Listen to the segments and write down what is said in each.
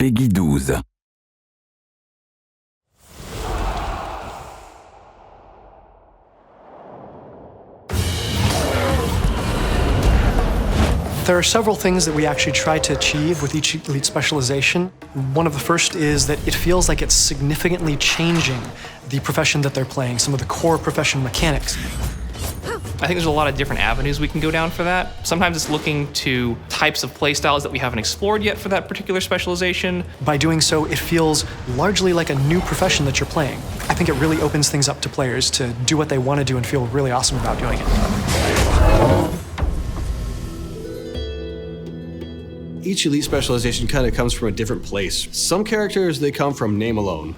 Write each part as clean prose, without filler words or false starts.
Peggy 12. There are several things that we actually try to achieve with each elite specialization. One of the first is that it feels like it's significantly changing the profession that they're playing, some of the core profession mechanics. I think there's a lot of different avenues we can go down for that. Sometimes it's looking to types of play styles that we haven't explored yet for that particular specialization. By doing so, it feels largely like a new profession that you're playing. I think it really opens things up to players to do what they want to do and feel really awesome about doing it. Each elite specialization kind of comes from a different place. Some characters, they come from name alone.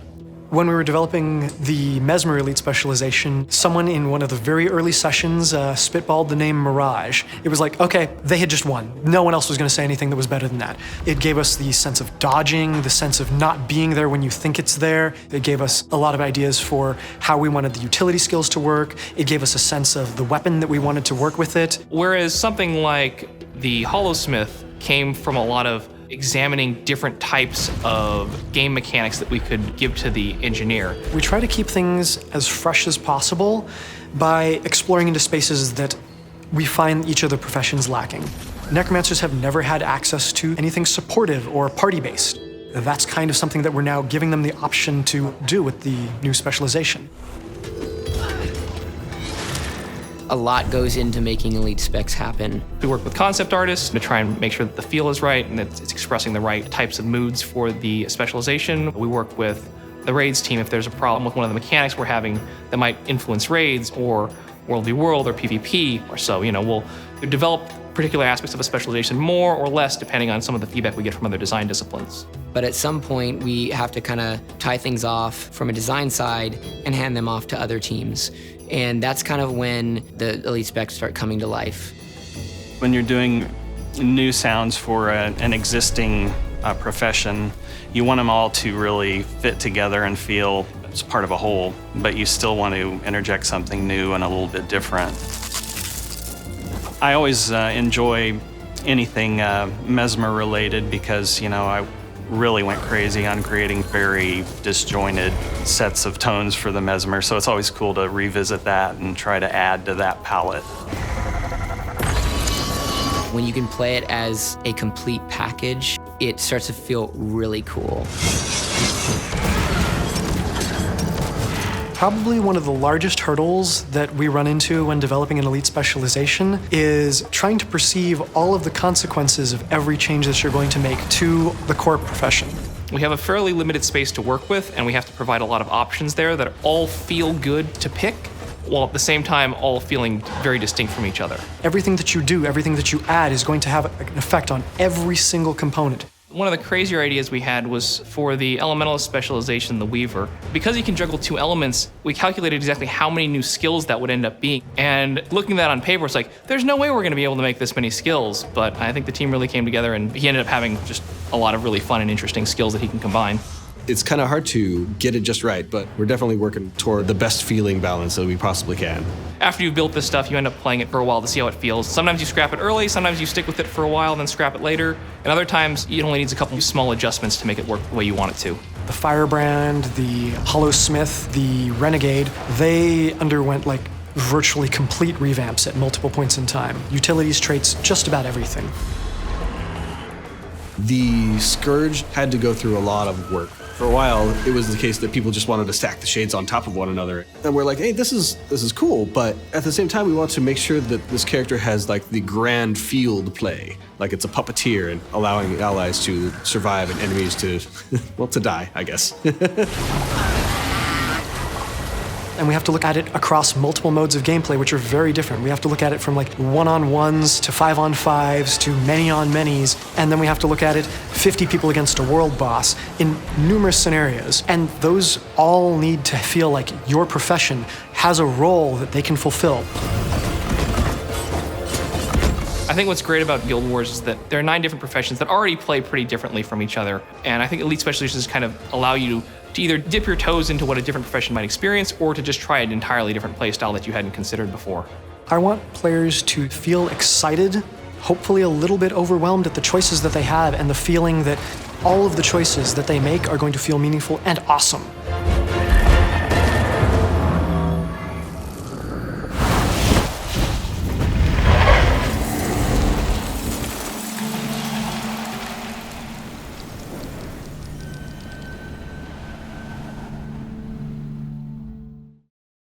When we were developing the Mesmer Elite specialization, someone in one of the very early sessions spitballed the name Mirage. It was like, okay, they had just won. No one else was going to say anything that was better than that. It gave us the sense of dodging, the sense of not being there when you think it's there. It gave us a lot of ideas for how we wanted the utility skills to work. It gave us a sense of the weapon that we wanted to work with it. Whereas something like the Hollowsmith came from a lot of examining different types of game mechanics that we could give to the engineer. We try to keep things as fresh as possible by exploring into spaces that we find each of the professions lacking. Necromancers have never had access to anything supportive or party-based. That's kind of something that we're now giving them the option to do with the new specialization. A lot goes into making elite specs happen. We work with concept artists to try and make sure that the feel is right and that it's expressing the right types of moods for the specialization. We work with the raids team if there's a problem with one of the mechanics we're having that might influence raids or World v World or PvP or so. We'll develop particular aspects of a specialization more or less depending on some of the feedback we get from other design disciplines. But at some point, we have to kind of tie things off from a design side and hand them off to other teams. And that's kind of when the elite specs start coming to life. When you're doing new sounds for an existing profession, you want them all to really fit together and feel it's part of a whole, but you still want to interject something new and a little bit different. I always enjoy anything Mesmer related because, I really went crazy on creating very disjointed sets of tones for the Mesmer, so it's always cool to revisit that and try to add to that palette. When you can play it as a complete package, it starts to feel really cool. Probably one of the largest hurdles that we run into when developing an elite specialization is trying to perceive all of the consequences of every change that you're going to make to the core profession. We have a fairly limited space to work with, and we have to provide a lot of options there that all feel good to pick, while at the same time all feeling very distinct from each other. Everything that you do, everything that you add is going to have an effect on every single component. One of the crazier ideas we had was for the elementalist specialization, the Weaver. Because he can juggle two elements, we calculated exactly how many new skills that would end up being. And looking at that on paper, it's like, there's no way we're gonna be able to make this many skills. But I think the team really came together and he ended up having just a lot of really fun and interesting skills that he can combine. It's kind of hard to get it just right, but we're definitely working toward the best feeling balance that we possibly can. After you've built this stuff, you end up playing it for a while to see how it feels. Sometimes you scrap it early, sometimes you stick with it for a while, then scrap it later. And other times, it only needs a couple of small adjustments to make it work the way you want it to. The Firebrand, the Hollowsmith, the Renegade, they underwent virtually complete revamps at multiple points in time. Utilities, traits, just about everything. The Scourge had to go through a lot of work. For a while, it was the case that people just wanted to stack the shades on top of one another. And we're like, hey, this is cool, but at the same time, we want to make sure that this character has the grand field play. Like it's a puppeteer and allowing allies to survive and enemies to, to die, I guess. And we have to look at it across multiple modes of gameplay, which are very different. We have to look at it from one-on-ones to 5-on-5s to many-on-manys, and then we have to look at it 50 people against a world boss in numerous scenarios. And those all need to feel like your profession has a role that they can fulfill. I think what's great about Guild Wars is that there are 9 different professions that already play pretty differently from each other. And I think elite specializations kind of allow you to either dip your toes into what a different profession might experience or to just try an entirely different play style that you hadn't considered before. I want players to feel excited, hopefully a little bit overwhelmed at the choices that they have and the feeling that all of the choices that they make are going to feel meaningful and awesome.